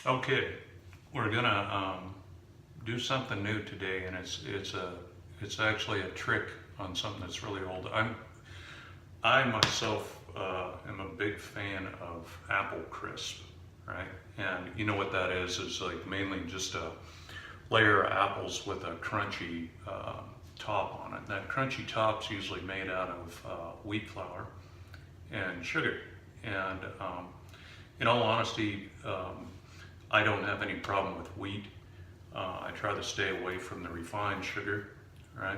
Okay, we're gonna do something new today, and it's actually a trick on something that's really old. I myself am a big fan of apple crisp, right? And you know what that is like mainly just a layer of apples with a crunchy top on it. That crunchy top's usually made out of wheat flour and sugar. And in all honesty, I don't have any problem with wheat. I try to stay away from the refined sugar, right?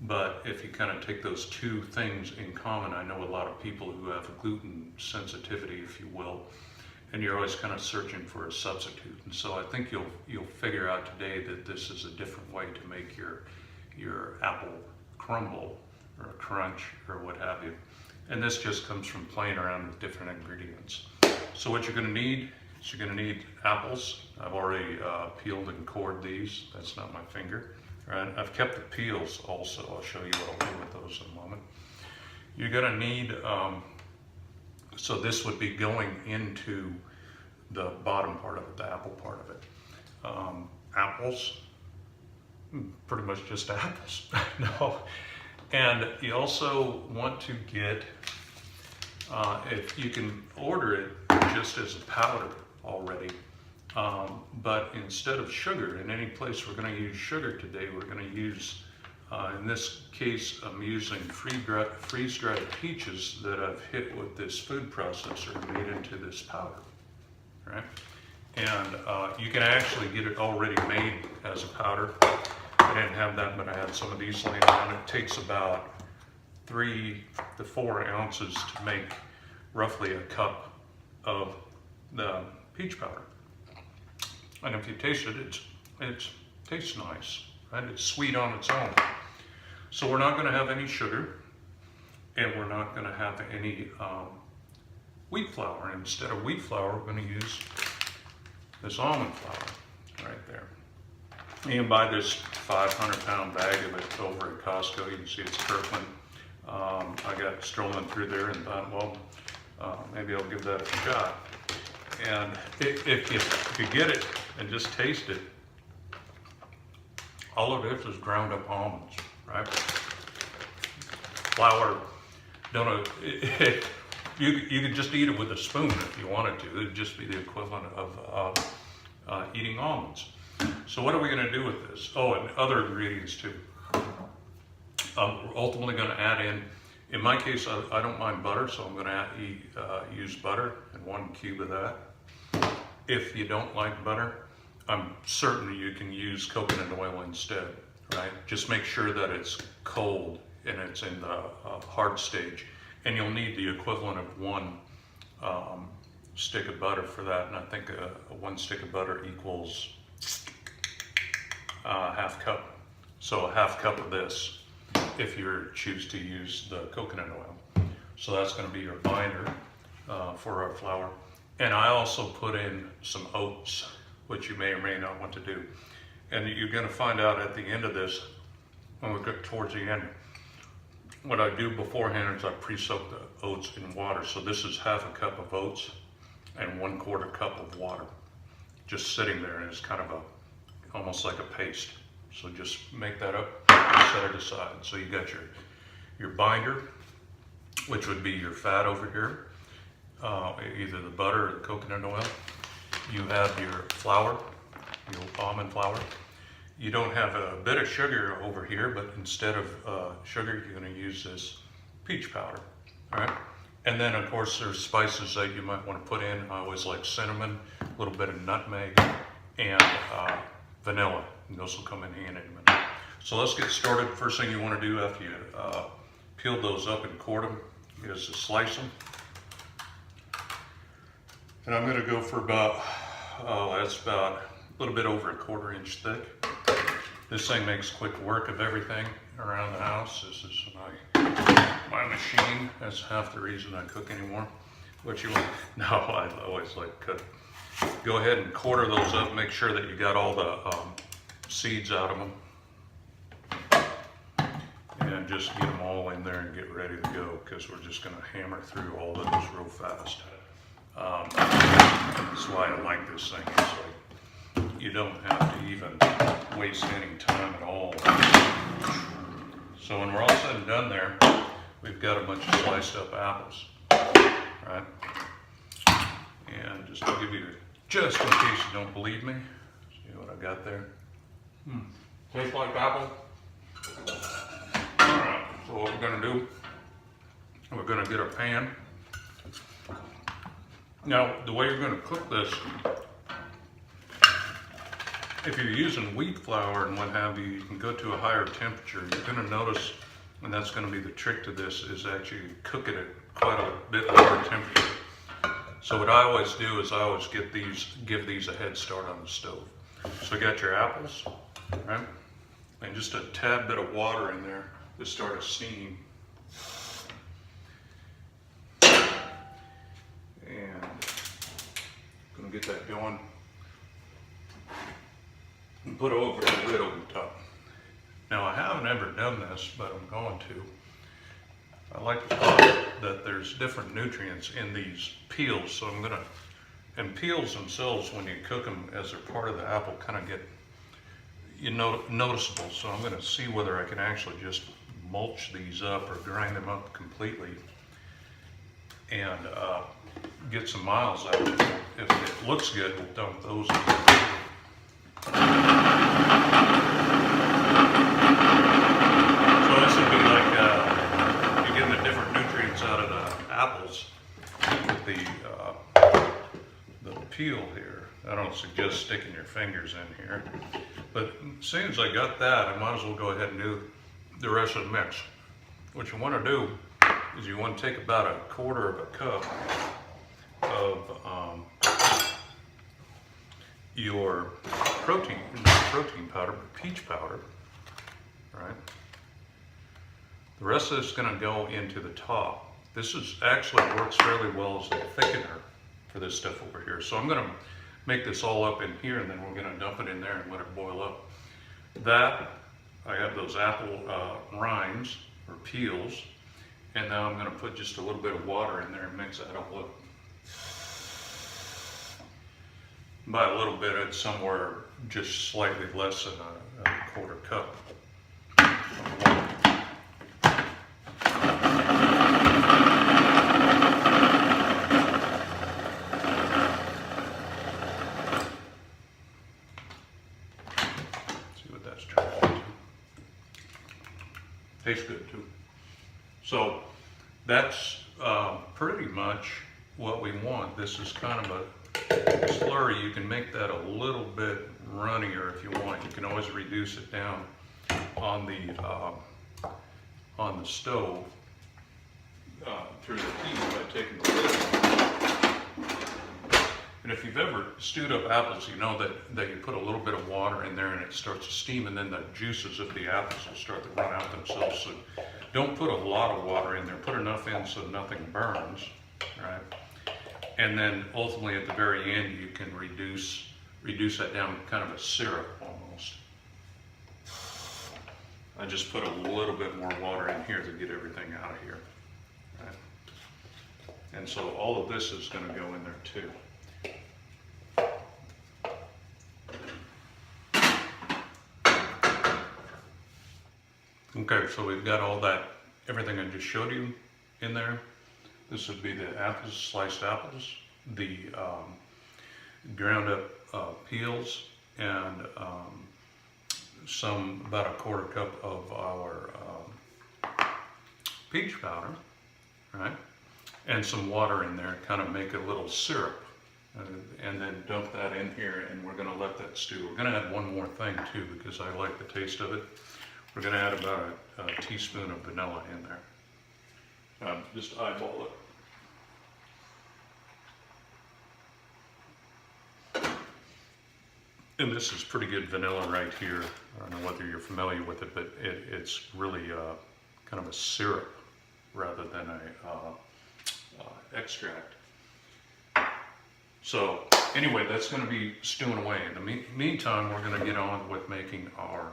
But if you kind of take those two things in common, I know a lot of people who have gluten sensitivity, if you will, and you're always kind of searching for a substitute. And so I think you'll figure out today that this is a different way to make your apple crumble or crunch or what have you. And this just comes from playing around with different ingredients. So what you're going to need is you're going to need apples. I've already peeled and cored these. That's not my finger. Right? I've kept the peels also. I'll show you what I'll do with those in a moment. You're going to need, so this would be going into the bottom part of it, the apple part of it. Apples, pretty much just apples. No. And you also want to get, if you can order it just as a powder already, but instead of sugar, in any place we're going to use sugar today, we're going to use, in this case, I'm using freeze-dried peaches that I've hit with this food processor and made into this powder, right? And you can actually get it already made as a powder. I didn't have that, but I had some of these laying around. It takes about 3 to 4 ounces to make roughly a cup of the peach powder. And if you taste it, it tastes nice, right? It's sweet on its own. So we're not going to have any sugar, and we're not going to have any wheat flour. Instead of wheat flour, we're going to use this almond flour right there. You can buy this 500-pound bag of it over at Costco. You can see it's Kirkland. I got strolling through there and thought, well, maybe I'll give that a shot. And if you get it and just taste it, all of this is ground up almonds, right? Flour, you could just eat it with a spoon if you wanted to. It'd just be the equivalent of eating almonds. So what are we going to do with this? Oh, and other ingredients too. We're ultimately going to add in my case, I don't mind butter, so I'm going to use butter and 1 cube of that. If you don't like butter, I'm certain you can use coconut oil instead, right? Just make sure that it's cold and it's in the hard stage. And you'll need the equivalent of 1 stick of butter for that. And I think 1 stick of butter equals half cup. So a half cup of this if you choose to use the coconut oil. So that's going to be your binder for our flour. And I also put in some oats, which you may or may not want to do. And you're going to find out at the end of this, when we get towards the end, what I do beforehand is I pre-soak the oats in water. So this is half a cup of oats and 1/4 cup of water, just sitting there, and it's kind of almost like a paste. So just make that up, set it aside. So you got your binder, which would be your fat over here, either the butter or the coconut oil. You have your flour, your almond flour. You don't have a bit of sugar over here, but instead of sugar, you're going to use this peach powder. All right. And then, of course, there's spices that you might want to put in. I always like cinnamon, a little bit of nutmeg, and vanilla. And those will come in handy in a minute. So let's get started. First thing you want to do after you peel those up and cord them is to slice them. And I'm going to go for about, that's about a little bit over 1/4 inch thick. This thing makes quick work of everything around the house. This is my machine. That's half the reason I cook anymore. What you want? No, I always like to cook. Go ahead and quarter those up. Make sure that you got all the seeds out of them. And just get them all in there and get ready to go, because we're just going to hammer through all of those real fast. That's why I like this thing. It's like you don't have to even waste any time at all. So when we're all said and done there, we've got a bunch of sliced up apples, right? And just to give you, just in case you don't believe me, see what I got there? Tastes like apple. All right, so what we're gonna do, we're gonna get a pan. Now, the way you're gonna cook this, if you're using wheat flour and what have you, you can go to a higher temperature. You're gonna notice, and that's gonna be the trick to this, is actually cook it at quite a bit lower temperature. So what I always do is I always give these a head start on the stove. So you got your apples, right? And just a tad bit of water in there to start a steam. And gonna get that going. And put over the lid over the top. Now I haven't ever done this, but I'm going to. I like the thought that there's different nutrients in these peels, so I'm gonna, and peels themselves when you cook them as they're part of the apple kind of get, noticeable. So I'm gonna see whether I can actually just mulch these up or grind them up completely and get some miles out of it. If it looks good, we'll dump those in. So this would be like you're getting the different nutrients out of the apples with the peel here. I don't suggest sticking your fingers in here, but as soon as I got that, I might as well go ahead and do the rest of the mix. What you want to do is you want to take about 1/4 of a cup of your protein powder, peach powder, right? The rest of this is going to go into the top. This is actually works fairly well as a thickener for this stuff over here. So I'm going to make this all up in here, and then we're going to dump it in there and let it boil up. That, I have those apple rinds or peels, and now I'm going to put just a little bit of water in there and mix that up. Look. By a little bit, it's somewhere just slightly less than a 1/4 cup. See what that's turned into. Tastes good too. So that's pretty much what we want. This is kind of a slurry. You can make that a little bit runnier if you want. You can always reduce it down on the stove through the heat by taking the lid off. And if you've ever stewed up apples, you know that you put a little bit of water in there and it starts to steam, and then the juices of the apples will start to run out themselves. So don't put a lot of water in there. Put enough in so nothing burns, right? And then ultimately at the very end, you can reduce that down to kind of a syrup almost. I just put a little bit more water in here to get everything out of here. Right? And so all of this is going to go in there too. Okay, so we've got all that, everything I just showed you in there. This would be the apples, sliced apples, the ground up peels, and about a 1/4 cup of our peach powder, right? And some water in there, kind of make a little syrup. And then dump that in here, and we're going to let that stew. We're going to add one more thing too, because I like the taste of it. We're going to add about a teaspoon of vanilla in there. Just eyeball it. And this is pretty good vanilla right here. I don't know whether you're familiar with it, but it's really kind of a syrup rather than a extract. So anyway, that's going to be stewing away. In the meantime, we're going to get on with making our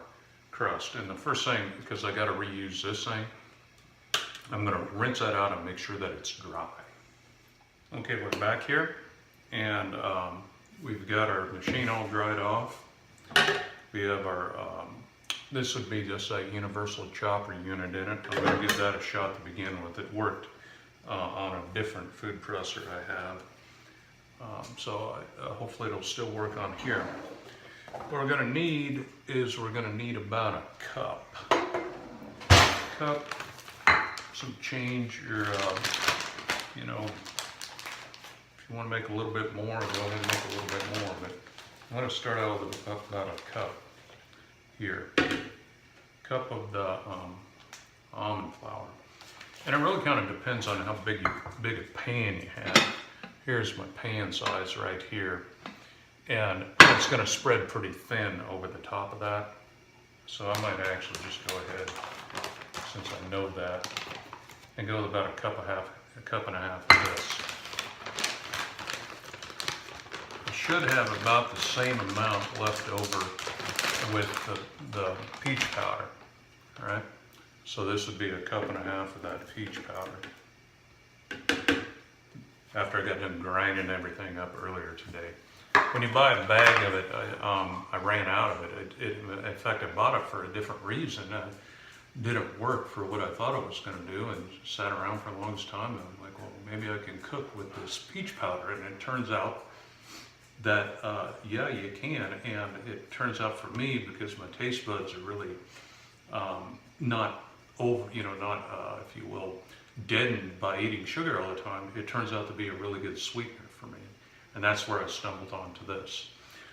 crust. And the first thing, because I got to reuse this thing, I'm going to rinse that out and make sure that it's dry. Okay, we're back here, and we've got our machine all dried off. We have our, this would be just a universal chopper unit in it. I'm going to give that a shot to begin with. It worked on a different food presser I have. So hopefully it'll still work on here. What we're going to need is we're going to need about a cup. Some change your, you know, if you want to make a little bit more, go ahead and make a little bit more, but I'm going to start out with about a cup here. Cup of the almond flour. And it really kind of depends on how big a pan you have. Here's my pan size right here. And it's going to spread pretty thin over the top of that. So I might actually just go ahead, since I know that, and go with about a cup and a half of this. I should have about the same amount left over with the peach powder. All right, so this would be a cup and a half of that peach powder. After I got done grinding everything up earlier today. When you buy a bag of it, I ran out of it. In fact, I bought it for a different reason. It didn't work for what I thought it was going to do, and sat around for the longest time. And I'm like, well, maybe I can cook with this peach powder. And it turns out that, yeah, you can. And it turns out for me, because my taste buds are really not over, you know, not, if you will, deadened by eating sugar all the time, it turns out to be a really good sweetener for me. And that's where I stumbled onto this.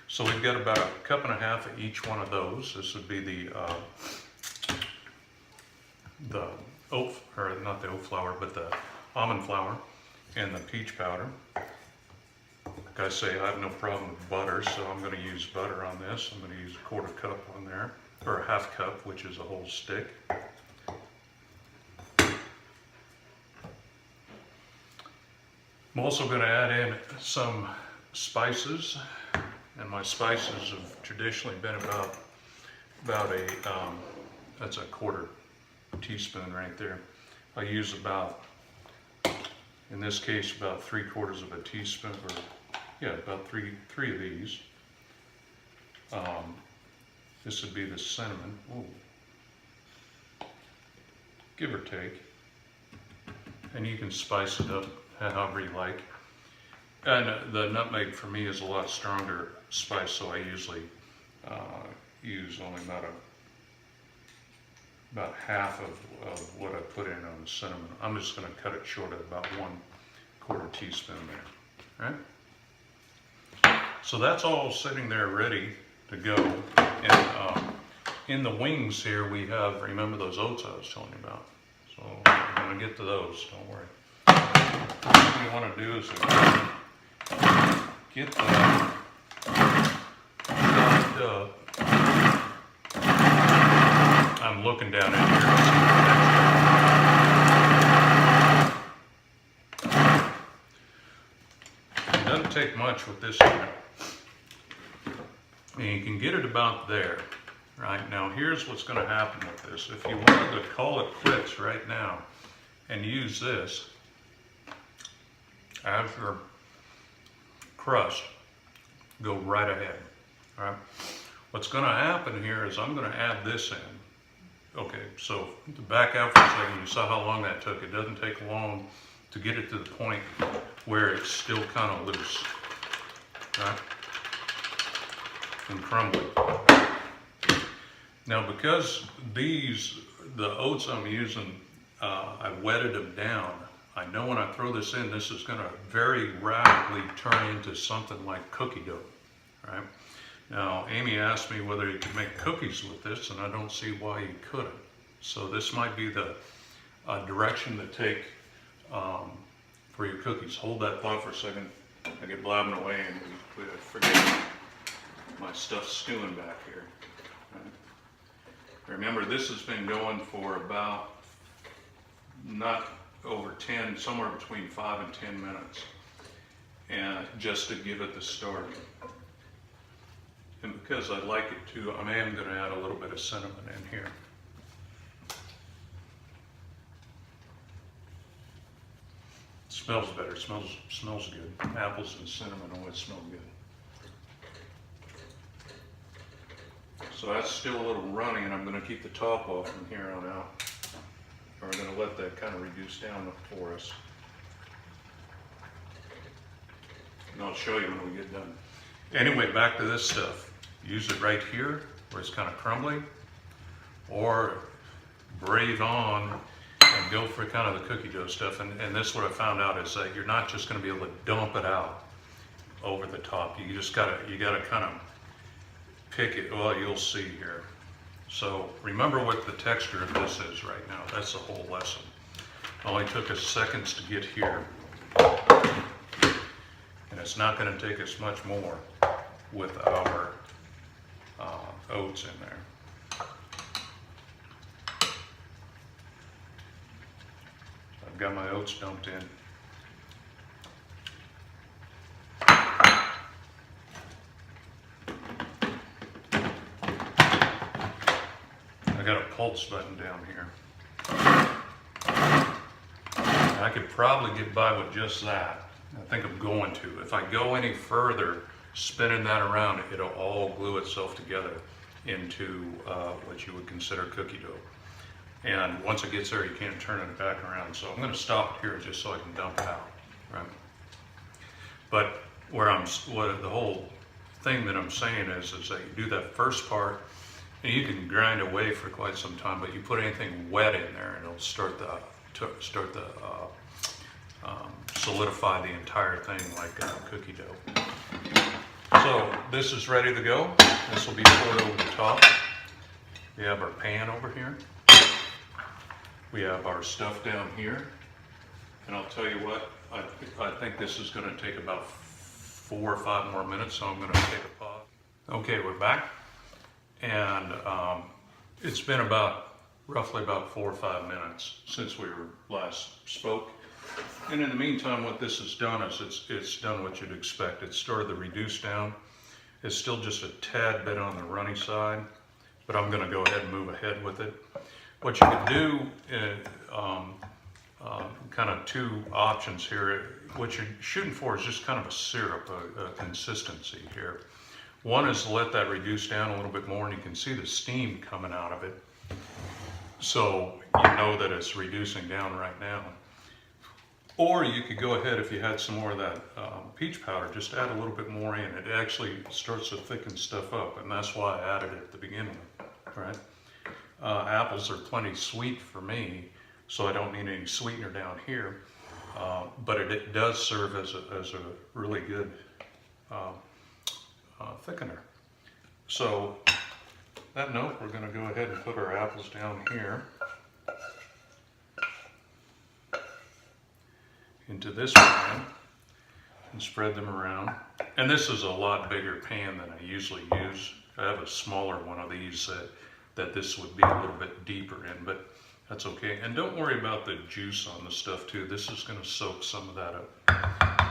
So we've got about a cup and a half of each one of those. This would be the oat, or not the oat flour, but the almond flour and the peach powder. Like I say, I have no problem with butter, so I'm going to use butter on this. I'm going to use a 1/4 cup on there, or a 1/2 cup, which is a whole stick. I'm also going to add in some spices, and my spices have traditionally been about a, that's a 1/4 teaspoon right there. I use about, in this case, about 3/4 of a teaspoon, or yeah, about three of these. This would be the cinnamon. Ooh. Give or take. And you can spice it up however you like. And the nutmeg for me is a lot stronger spice, so I usually use only about half of what I put in on the cinnamon. I'm just going to cut it short at about 1/4 teaspoon there. All right? So that's all sitting there ready to go. And in the wings here we have, remember those oats I was telling you about. So I'm going to get to those, don't worry. What you want to do is get that chopped up. I'm looking down in here. It doesn't take much with this one. And you can get it about there. Right now, here's what's going to happen with this. If you wanted to call it quits right now and use this as your crust, go right ahead. All right. What's going to happen here is I'm going to add this in. Okay, so to back out for a second, you saw how long that took. It doesn't take long to get it to the point where it's still kind of loose, right, and crumbly. Now, because the oats I'm using, I wetted them down. I know when I throw this in, this is going to very rapidly turn into something like cookie dough, right? Now, Amy asked me whether you could make cookies with this, and I don't see why you couldn't. So this might be the direction to take for your cookies. Hold that thought for a second. I get blabbing away and we forget my stuff stewing back here. Right? Remember, this has been going for about not over 10, somewhere between 5 and 10 minutes, and just to give it the start. And because I like it too, I am going to add a little bit of cinnamon in here. Smells better. Smells good. Apples and cinnamon always smell good. So that's still a little runny, and I'm going to keep the top off from here on out. We're going to let that kind of reduce down for us. And I'll show you when we get done. Anyway, back to this stuff. Use it right here where it's kind of crumbly, or brave on and go for kind of the cookie dough stuff. And this, what I found out, is that you're not just going to be able to dump it out over the top. You gotta kind of pick it. Well, you'll see here. So remember what the texture of this is right now. That's the whole lesson. Only took us seconds to get here, and it's not going to take us much more with our oats in there. I've got my oats dumped in. I got a pulse button down here. I could probably get by with just that. I think I'm going to. If I go any further, spinning that around, it'll all glue itself together into what you would consider cookie dough. And once it gets there, you can't turn it back around. So I'm going to stop here just so I can dump it out, right? But what the whole thing that I'm saying is that you do that first part, and you can grind away for quite some time, but you put anything wet in there, and it'll start the solidify the entire thing like cookie dough. So this is ready to go. This will be poured over the top. We have our pan over here. We have our stuff down here. And I'll tell you what, I think this is going to take about 4 or 5 more minutes, so I'm going to take a pause. Okay, we're back. And it's been roughly about 4 or 5 minutes since we last spoke. And in the meantime, what this has done is it's done what you'd expect. It started to reduce down. It's still just a tad bit on the runny side, but I'm going to go ahead and move ahead with it. What you can do, kind of 2 options here. What you're shooting for is just kind of a syrup, a consistency here. One is to let that reduce down a little bit more, and you can see the steam coming out of it. So you know that it's reducing down right now. Or you could go ahead, if you had some more of that peach powder, just add a little bit more in. It actually starts to thicken stuff up, and that's why I added it at the beginning, right? Apples are plenty sweet for me, so I don't need any sweetener down here. But it does serve as a really good thickener. So that note, we're going to go ahead and put our apples down here into this pan and spread them around. And this is a lot bigger pan than I usually use. I have a smaller one of these that this would be a little bit deeper in, but that's okay. And don't worry about the juice on the stuff too. This is going to soak some of that up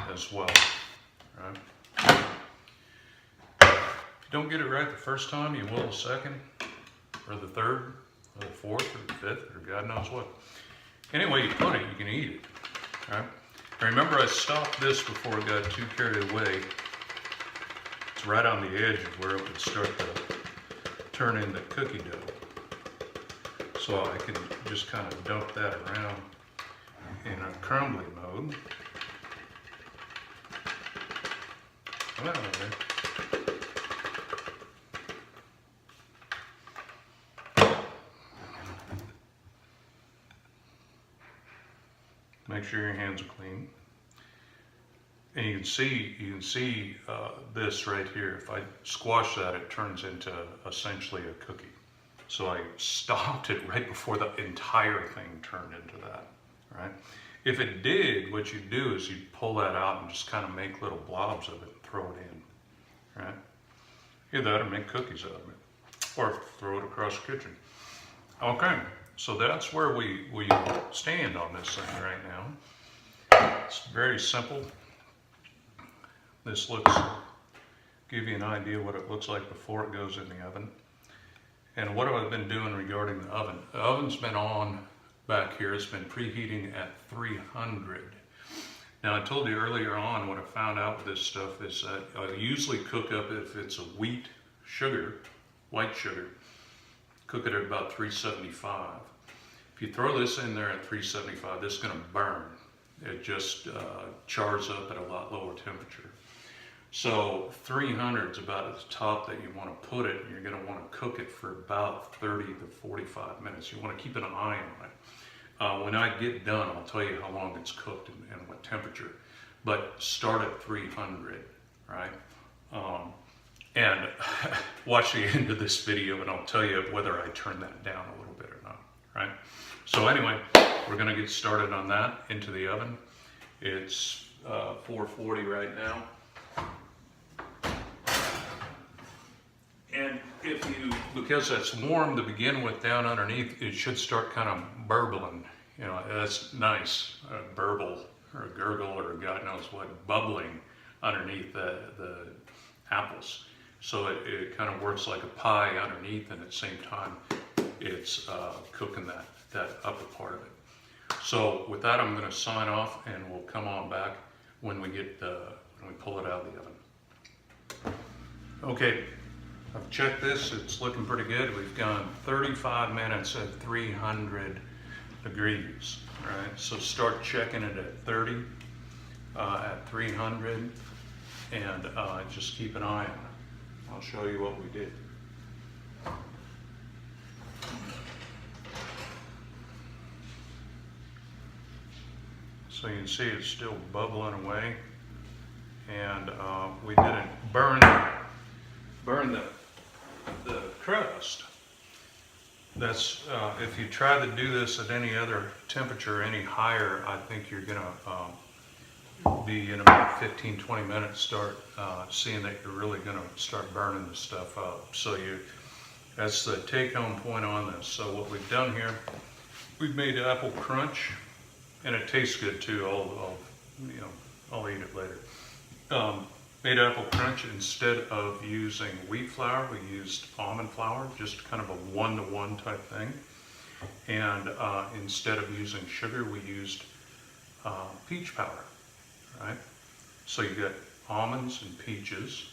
as well, right? If you don't get it right the first time, you will the second, or the third, or the fourth, or the fifth, or God knows what. Anyway, you put it, you can eat it, right? Remember, I stopped this before it got too carried away. It's right on the edge of where it would start to turn into cookie dough. So I can just kind of dump that around in a crumbly mode. Well, make sure your hands are clean. And you can see this right here. If I squash that, it turns into essentially a cookie. So I stopped it right before the entire thing turned into that, right? If it did, what you do is you pull that out and just kind of make little blobs of it and throw it in, right? Either that or make cookies out of it, or throw it across the kitchen. Okay, so that's where we stand on this thing right now. It's very simple. This looks, give you an idea what it looks like before it goes in the oven. And what have I been doing regarding the oven? The oven's been on back here. It's been preheating at 300. Now, I told you earlier on what I found out with this stuff is that I usually cook up, if it's a wheat sugar, white sugar, cook it at about 375. If you throw this in there at 375, this is going to burn. It just chars up at a lot lower temperature. So 300 is about at the top that you want to put it, and you're going to want to cook it for about 30 to 45 minutes. You want to keep an eye on it. When I get done, I'll tell you how long it's cooked and what temperature. But start at 300, right? And watch the end of this video and I'll tell you whether I turn that down a little bit or not, right? So anyway, we're gonna get started on that into the oven. It's 440 right now. And if you, because it's warm to begin with down underneath, it should start kind of burbling. You know, that's nice, a burble or a gurgle or God knows what, bubbling underneath the apples. So it kind of works like a pie underneath, and at the same time, it's cooking that upper part of it. So with that, I'm going to sign off, and we'll come on back when we pull it out of the oven. Okay. I've checked this, it's looking pretty good. We've gone 35 minutes at 300 degrees, right? So start checking it at 30, at 300, and just keep an eye on it. I'll show you what we did. So you can see it's still bubbling away, and we didn't burn the crust. That's if you try to do this at any other temperature, any higher, I think you're gonna be in about 15-20 minutes start seeing that you're really gonna start burning this stuff up. So that's the take-home point on this. So what we've done here, we've made apple crunch, and it tastes good too. I'll eat it later. Made apple crunch. Instead of using wheat flour, we used almond flour, just kind of a 1-to-1 type thing. And instead of using sugar, we used peach powder, right? So you got almonds and peaches,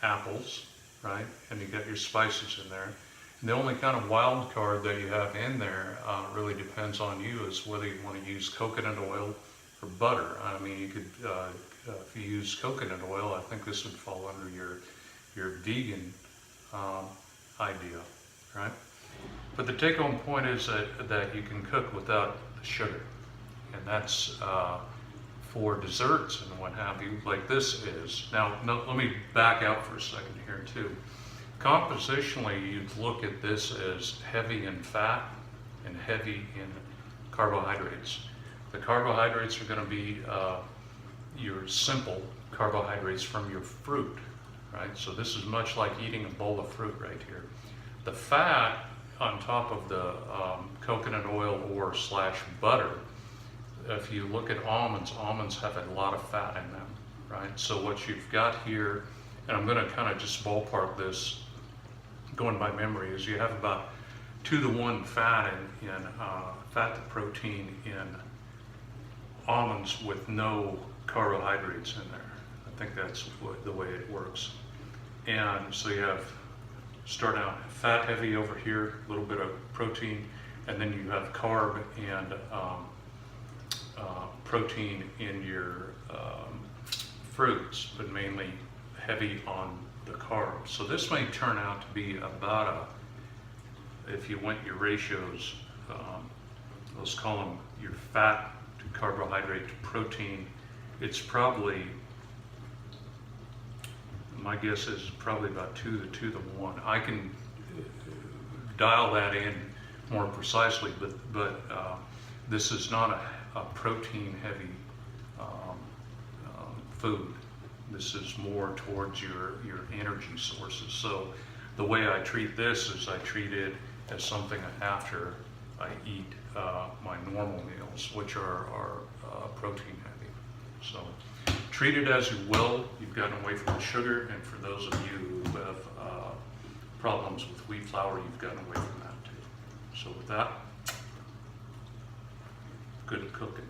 apples, right? And you got your spices in there. And the only kind of wild card that you have in there really depends on you, is whether you want to use coconut oil or butter. I mean, you could, if you use coconut oil, I think this would fall under your vegan idea, right? But the take-home point is that you can cook without the sugar, and that's for desserts and what have you, like this is. Now, let me back out for a second here too. Compositionally, you'd look at this as heavy in fat and heavy in carbohydrates. The carbohydrates are going to be your simple carbohydrates from your fruit, right? So this is much like eating a bowl of fruit right here. The fat on top of the coconut oil or / butter, if you look at almonds have a lot of fat in them, right? So what you've got here, and I'm going to kind of just ballpark this, going by memory, is you have about 2-to-1 fat in fat to protein in almonds with no carbohydrates in there. I think that's the way it works. And so you have, start out fat heavy over here, a little bit of protein, and then you have carb and protein in your fruits, but mainly heavy on the carbs. So this may turn out to be about if you went your ratios, let's call them your fat to carbohydrate to protein, it's probably, my guess is probably about 2-to-1. I can dial that in more precisely, but this is not a protein heavy food. This is more towards your energy sources. So the way I treat this is I treat it as something after I eat my normal meals, which are protein heavy. So treat it as you will. You've gotten away from the sugar, and for those of you who have problems with wheat flour, you've gotten away from that too. So with that, good cooking.